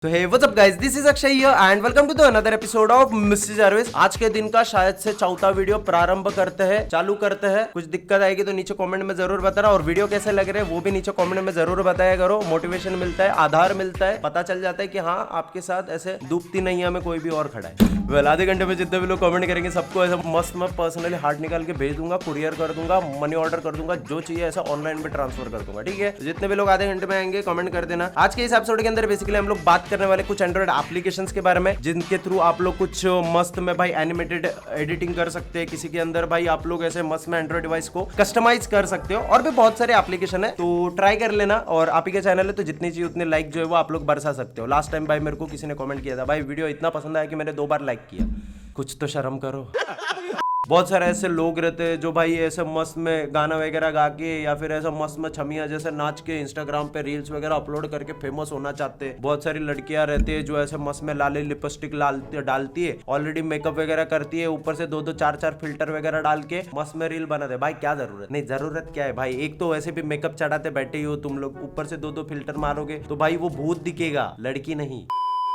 तो hey what's up guys, this is Akshay here and welcome to the another episode of mister service. आज के दिन का शायद से चौथा वीडियो प्रारंभ करते हैं, चालू करते हैं। कुछ दिक्कत आएगी तो नीचे कमेंट में जरूर बताना, और वीडियो कैसे लग रहे हैं वो भी नीचे कमेंट में जरूर बताया करो। मोटिवेशन मिलता है, आधार मिलता है, पता चल जाता है कि हाँ आपके साथ ऐसे डूबती नैया में कोई भी और खड़ा है। वेल, आधे घंटे में जितने भी लोग कमेंट करेंगे सबको ऐसा मस्त मैं पर्सनली हार्ट निकाल के भेज दूंगा, कुरियर कर दूंगा, मनी ऑर्डर कर दूंगा, जो चाहिए ऐसा ऑनलाइन पे ट्रांसफर कर दूंगा। ठीक है, जितने भी लोग आधे घंटे में आएंगे कमेंट कर देना। आज के इस एपिसोड के अंदर बेसिकली हम लोग बात करने वाले कुछ एंड्रॉइड एप्लीकेशंस के बारे में, जिनके थ्रू आप लोग कुछ मस्त में भाई एनिमेटेड एडिटिंग कर सकते हैं। किसी के अंदर भाई आप लोग ऐसे मस्त में एंड्रॉइड डिवाइस को कस्टमाइज कर सकते हो, और भी बहुत सारे एप्लीकेशन है, तो ट्राई कर लेना। और आप ही के चैनल है तो जितनी चाहिए उतने लाइक जो है वो आप लोग बरसा सकते हो। लास्ट टाइम भाई मेरे को किसी ने कमेंट किया था, भाई वीडियो इतना पसंद आया कि मैंने 2 बार लाइक किया। कुछ तो शर्म करो। बहुत सारे ऐसे लोग रहते हैं जो भाई ऐसे मस्त में गाना वगैरह गा के या फिर ऐसा मस्त में छमिया जैसे नाच के इंस्टाग्राम पे रील्स वगैरह अपलोड करके फेमस होना चाहते हैं। बहुत सारी लड़कियां रहती है जो ऐसे मस्त में लाली लिपस्टिक डालती है, ऑलरेडी मेकअप वगैरह करती है, ऊपर से 2-2 4-4 फिल्टर वगैरह डाल के मस्त में रील बनाते हैं। भाई क्या जरूरत नहीं, जरूरत क्या है भाई? एक तो वैसे भी मेकअप चढ़ाते बैठे ही हो तुम लोग, ऊपर से 2-2 फिल्टर मारोगे तो भाई वो भूत दिखेगा, लड़की नहीं।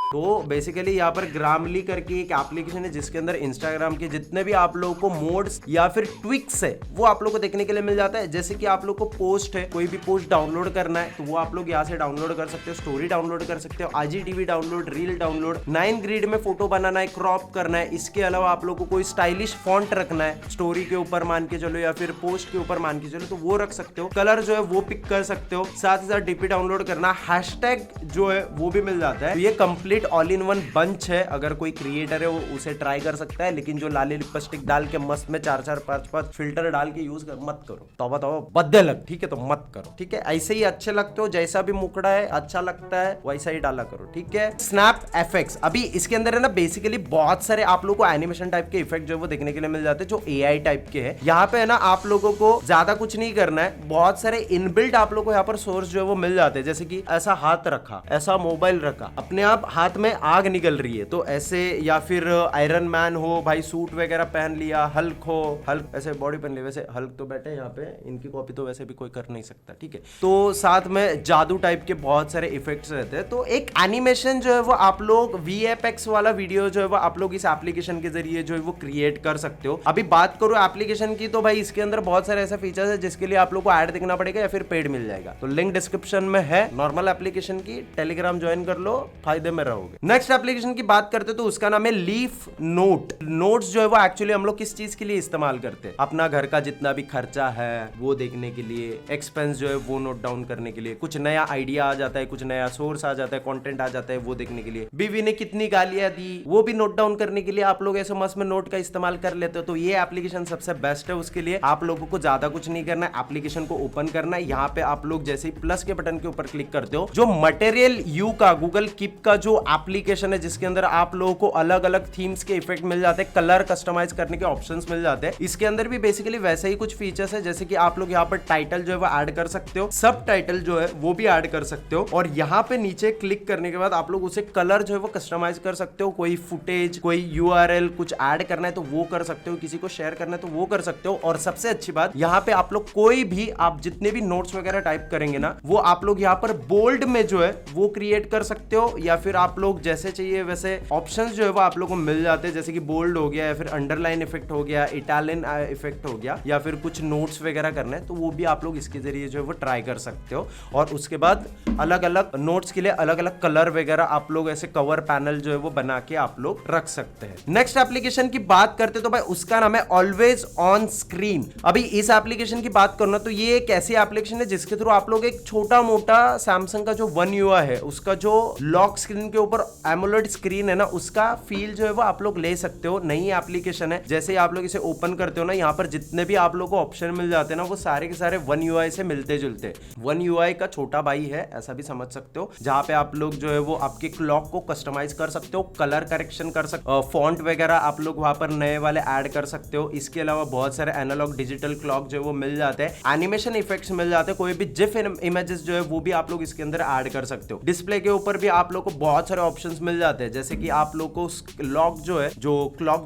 तो बेसिकली यहाँ पर ग्रामली करके एक एप्लीकेशन है जिसके अंदर इंस्टाग्राम के जितने भी आप लोगों को मोड्स या फिर ट्विक्स है वो आप लोग को देखने के लिए मिल जाता है। जैसे कि आप लोग को पोस्ट है, कोई भी पोस्ट डाउनलोड करना है तो वो आप लोग यहाँ से डाउनलोड कर सकते हो, स्टोरी डाउनलोड कर सकते हो, IGTV download, reel download, 9 grid में फोटो बनाना है, क्रॉप करना है। इसके अलावा आप लोग को कोई स्टाइलिश फॉन्ट रखना है, स्टोरी के ऊपर मान के चलो या फिर पोस्ट के ऊपर मान के चलो तो वो रख सकते हो। कलर जो है वो पिक कर सकते हो, साथ ही साथ DP डाउनलोड करना, हैशटैग जो है वो भी मिल जाता है। तो ये complete all in one bunch है। अगर कोई क्रिएटर है वो उसे ट्राई कर सकता है, लेकिन जो लाली लिपस्टिक डाल के मस्त में 4-4 5-5 फिल्टर डाल के यूज कर मत करो। तौबा बदले लग, ठीक है, तो मत करो। ठीक है, ऐसे ही अच्छे लगते हो, जैसा भी मुकड़ा है अच्छा लगता है वैसा ही डाला करो। ठीक है, स्नैप एफेक्ट्स, अभी इसके अंदर है ना बेसिकली बहुत सारे आप लोगों को एनिमेशन टाइप के इफेक्ट जो है वो देखने के लिए मिल जाते हैं, जो AI टाइप के है। यहाँ पे है ना आप लोगों को ज्यादा कुछ नहीं करना है, बहुत सारे इनबिल्ट आप लोगों को यहाँ पर सोर्स जो है वो मिल जाते हैं। जैसे कि ऐसा हाथ रखा, ऐसा मोबाइल रखा, अपने आप हाथ में आग निकल रही है तो ऐसे, या फिर आयरन मैन हो भाई, सूट वगैरह पहन लिया, हल्क हो, हल्क ऐसे बॉडी पहन ली, वैसे हल्क तो बैठे यहाँ पे, इनकी कॉपी तो वैसे भी कोई कर नहीं सकता। ठीक है, तो साथ में जादू टाइप के बहुत सारे इफेक्ट्स रहते हैं। तो एक एनिमेशन जो है वो आप लोग VFX वाला वीडियो जो है वो आप लोग इस एप्लीकेशन के जरिए जो है वो क्रिएट कर सकते हो। अभी बात करो एप्लीकेशन की तो भाई इसके अंदर बहुत सारे ऐसे फीचर्स है जिसके लिए आप लोग को ऐड देखना पड़ेगा या फिर पेड मिल जाएगा। तो लिंक डिस्क्रिप्शन में है नॉर्मल एप्लीकेशन की, टेलीग्राम ज्वाइन कर लो, फायदे में रहोगे। नेक्स्ट एप्लीकेशन की बात करते तो उसका नाम है लीफ नोट। नोट्स जो है वो एक्चुअली हम लोग किस चीज के लिए इस्तेमाल करते हैं? अपना घर का जितना भी खर्चा है वो देखने के लिए, एक्सपेंस जो है वो नोट डाउन करने के लिए, कुछ नया आइडिया आ जाता है, कुछ नया सोर्स आ जाता है, कंटेंट आ जाता है वो देखने के लिए, बीवी ने कितनी गालियां दी वो भी नोट डाउन करने के लिए आप लोग ऐसे मस्त में नोट का इस्तेमाल कर लेते हो। तो ये एप्लीकेशन सबसे बेस्ट है उसके लिए। आप लोगों को ज्यादा कुछ नहीं करना है, एप्लीकेशन को ओपन करना है। यहाँ पे आप लोग जैसे ही प्लस के बटन के ऊपर क्लिक करते हो, जो मटेरियल यू का गूगल कीप का जो एप्लीकेशन है जिसके अंदर आप लोगों को अलग अलग थीम्स के इफेक्ट मिल जाते हैं, कलर कस्टमाइज करने के ऑप्शंस मिल जाते हैं। इसके अंदर भी बेसिकली वैसे ही कुछ फीचर्स है, जैसे कि आप लोग यहाँ पर टाइटल जो है वो ऐड कर सकते हो, सब टाइटल जो है वो भी ऐड कर सकते हो, और यहाँ पे नीचे क्लिक करने के बाद आप लोग उसे कलर जो है वो कस्टमाइज कर सकते हो। कोई फुटेज, कोई URL कुछ ऐड करना है तो वो कर सकते हो, किसी को शेयर करना है तो वो कर सकते हो। और सबसे अच्छी बात यहाँ पे आप लोग कोई भी, आप जितने भी नोट्स वगैरह टाइप करेंगे ना वो आप लोग यहाँ पर बोल्ड में जो है वो क्रिएट कर सकते हो, या फिर आप लोग जैसे चाहिए वैसे ऑप्शंस जो है वो आप लोग को मिल जाते हैं। जैसे कि बोल्ड हो गया, या फिर अंडरलाइन इफेक्ट हो गया, इटालियन इफेक्ट हो गया, या फिर कुछ नोट्स वगैरह करना है तो वो भी आप लोग इसके जरिए जो है वो ट्राई कर सकते हो। और उसके बाद अलग अलग नोट्स के लिए अलग अलग कलर वगैरह आप लोग ऐसे कवर पैनल जो है वो बना के आप लोग रख सकते हैं। नेक्स्ट एप्लीकेशन की बात करते तो भाई उसका नाम है ऑलवेज ऑन स्क्रीन। अभी इस एप्लीकेशन की बात करना तो ये एक ऐसी एप्लीकेशन है जिसके थ्रू आप लोग एक छोटा मोटा सैमसंग का जो One UI है उसका जो लॉक स्क्रीन के ऊपर एमोलेड स्क्रीन है ना उसका फील जो है वो आप लोग ले सकते हो। नई एप्लीकेशन है, जैसे ही आप लोग इसे ओपन करते हो ना यहाँ पर जितने भी आप लोग को ऑप्शन मिल जाते हैं ना वो सारे के सारे One UI से मिलते जुलते। One UI का छोटा भाई है ऐसा भी समझ सकते हो, जहाँ पे आप लोग जो है वो आपके क्लॉक को कस्टमाइज कर सकते हो, कलर करेक्शन कर सकते हो, फॉन्ट वगैरह आप लोग वहां पर नए वाले ऐड कर सकते हो। इसके अलावा बहुत सारे एनालॉग डिजिटल क्लॉक जो है वो मिल जाते हैं, एनिमेशन इफेक्ट्स मिल जाते हैं, कोई भी जिफ इमेजेस जो है वो भी आप लोग इसके अंदर ऐड कर सकते हो। डिस्प्ले के ऊपर भी आप लोग को बहुत सारे ऑप्शंस मिल जाते हैं, जैसे कि आप लोग को क्लॉक जो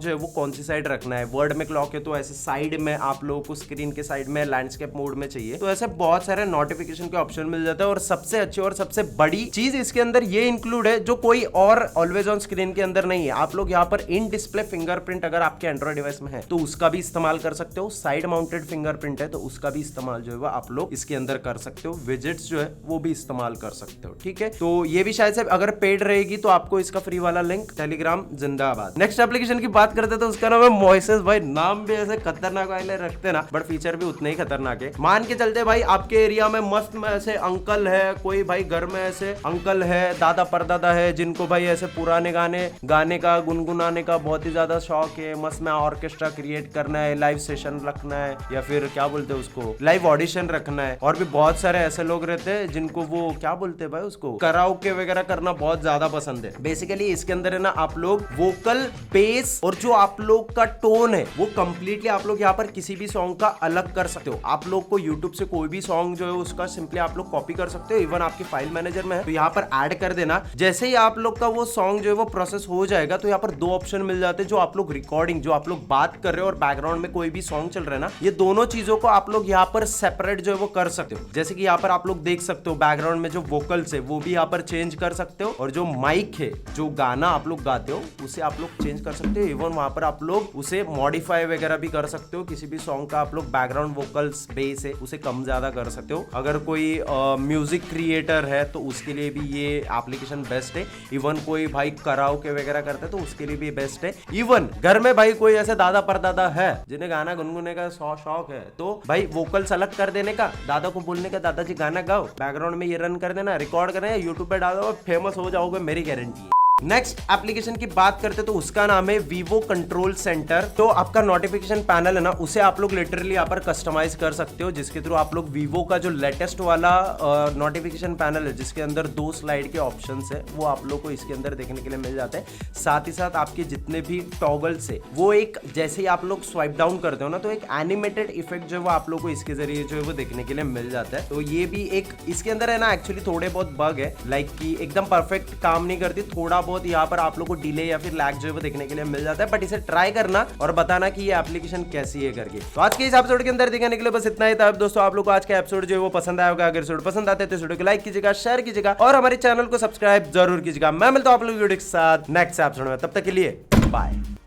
है वो कौन सी साइड रखना है। वर्ड में क्लॉक है तो ऐसे साइड में आप लोगों को, स्क्रीन के साइड में लैंडस्केप मोड में चाहिए तो ऐसे बहुत सारे नोटिफिकेशन के ऑप्शन मिल जाते हैं। और सबसे अच्छी और सबसे बड़ी चीज इसके अंदर ये इंक्लूड है जो कोई और ऑलवेज ऑन स्क्रीन के अंदर नहीं है। आप लोग यहाँ पर इन डिस्प्ले फिंगरप्रिंट अगर आपके एंड्रॉइड डिवाइस में है तो उसका भी इस्तेमाल कर सकते हो। साइड माउंटेड फिंगरप्रिंट है तो उसका भी इस्तेमाल जो है वो आप लोग इसके अंदर कर सकते हो। विजेट्स जो है वो भी इस्तेमाल कर सकते हो, ठीक है। तो ये भी शायद से अगर पेड रहेगी तो आपको इसका फ्री वाला लिंक, टेलीग्राम जिंदाबाद। नेक्स्ट एप्लीकेशन की बात करते तो उसका नाम है मॉइसेस। भाई नाम भी ऐसे खतरनाक वाले रखते ना, बट फीचर भी उतने ही खतरनाक है। मान के चलते भाई आपके एरिया में मस्त में ऐसे अंकल है, कोई भाई घर में ऐसे अंकल है, दादा परदादा है, जिनको भाई ऐसे पुराने गाने का गुनगुनाने का बहुत ही ज्यादा शौक है। मस्त में ऑर्केस्ट्रा क्रिएट करना है, लाइव सेशन रखना है, या फिर क्या बोलते हैं उसको, लाइव ऑडिशन रखना है। और भी बहुत सारे ऐसे लोग रहते हैं जिनको वो क्या बोलते हैं भाई उसको, कराओके वगैरह करना बहुत ज्यादा पसंद है। बेसिकली इसके अंदर है ना आप लोग वोकल, बेस और जो आप लोग का टोन है वो कंप्लीटली आप लोग यहाँ पर किसी भी सॉन्ग का अलग कर सकते हो। आप लोग को यूट्यूब से कोई भी सॉन्ग जो है उसका सिंपली आप लोग कॉपी कर सकते हो। इवन आपके फाइल मैनेजर में है तो यहाँ पर ऐड कर देना। जैसे ही आप लोग का वो सॉन्ग जो है वो प्रोसेस हो जाएगा तो यहाँ पर दो ऑप्शन मिल जाते हैं। जो आप लोग रिकॉर्डिंग, जो आप लोग बात कर रहे हो और बैकग्राउंड में कोई भी सॉन्ग चल रहा है ना, ये दोनों चीजों को आप लोग यहाँ पर सेपरेट जो है वो कर सकते हो। जैसे कि यहाँ पर आप लोग देख सकते हो बैकग्राउंड में जो वोकल्स है वो भी यहाँ पर चेंज कर सकते हो, और जो माइक है, जो गाना आप लोग गाते हो उसे आप लोग चेंज कर सकते हो। इवन वहां पर आप लोग उसे मॉडिफाई वगैरह भी कर सकते हो। किसी भी सॉन्ग का आप लोग बैकग्राउंड वोकल्स, बेस है, उसे कम ज्यादा कर सकते हो। अगर कोई म्यूजिक क्रिएटर है तो उसके लिए भी ये एप्लीकेशन बेस्ट है। इवन कोई भाई कराओके वगैरह करता है तो उसके लिए भी बेस्ट है। इवन घर में भाई कोई ऐसे दादा परदादा है जिन्हें गाना गुनगुने का शौक है तो भाई वोकल्स अलग कर देने का, दादा को बोलने का दादाजी गाना गाओ, बैकग्राउंड में ये रन कर देना, रिकॉर्ड करना, यूट्यूब पे डालो, फेमस हो जाओगे, मेरी गारंटी है। नेक्स्ट एप्लीकेशन की बात करते तो उसका नाम है वीवो कंट्रोल सेंटर। तो आपका नोटिफिकेशन पैनल है ना, उसे आप लोग लिटरली यहाँ पर कस्टमाइज कर सकते हो, जिसके थ्रू आप लोग वीवो का जो लेटेस्ट वाला नोटिफिकेशन पैनल है जिसके अंदर 2 स्लाइड के ऑप्शंस है वो आप लोग को इसके अंदर देखने के लिए मिल जाते हैं। साथ ही साथ आपके जितने भी टॉगल्स है वो एक, जैसे ही आप लोग स्वाइप डाउन करते हो ना तो एक एनिमेटेड इफेक्ट जो है वो आप लोग को इसके जरिए जो है वो देखने के लिए मिल जाता है। तो ये भी एक इसके अंदर है ना, एक्चुअली थोड़े बहुत बग है, लाइक कि एकदम परफेक्ट काम नहीं करती, थोड़ा बहुत यहाँ पर आप लोग को डिले या फिर लैग जो है वो देखने के लिए मिल जाता है। बट इसे ट्राई करना और बताना कि ये एप्लीकेशन कैसी है करके। तो आज के इस एपिसोड के अंदर दिखाने के लिए बस इतना ही था। दोस्तों आप लोग को आज का एपिसोड जो है वो पसंद आया होगा। अगर एपिसोड पसंद आते हैं तो इस वीडियो को लाइक कीजिएगा, शेयर कीजिएगा और हमारे चैनल को सब्सक्राइब जरूर कीजिएगा। मैं मिलता हूं आप लोगों के साथ नेक्स्ट एपिसोड में, तब तक के लिए बाय।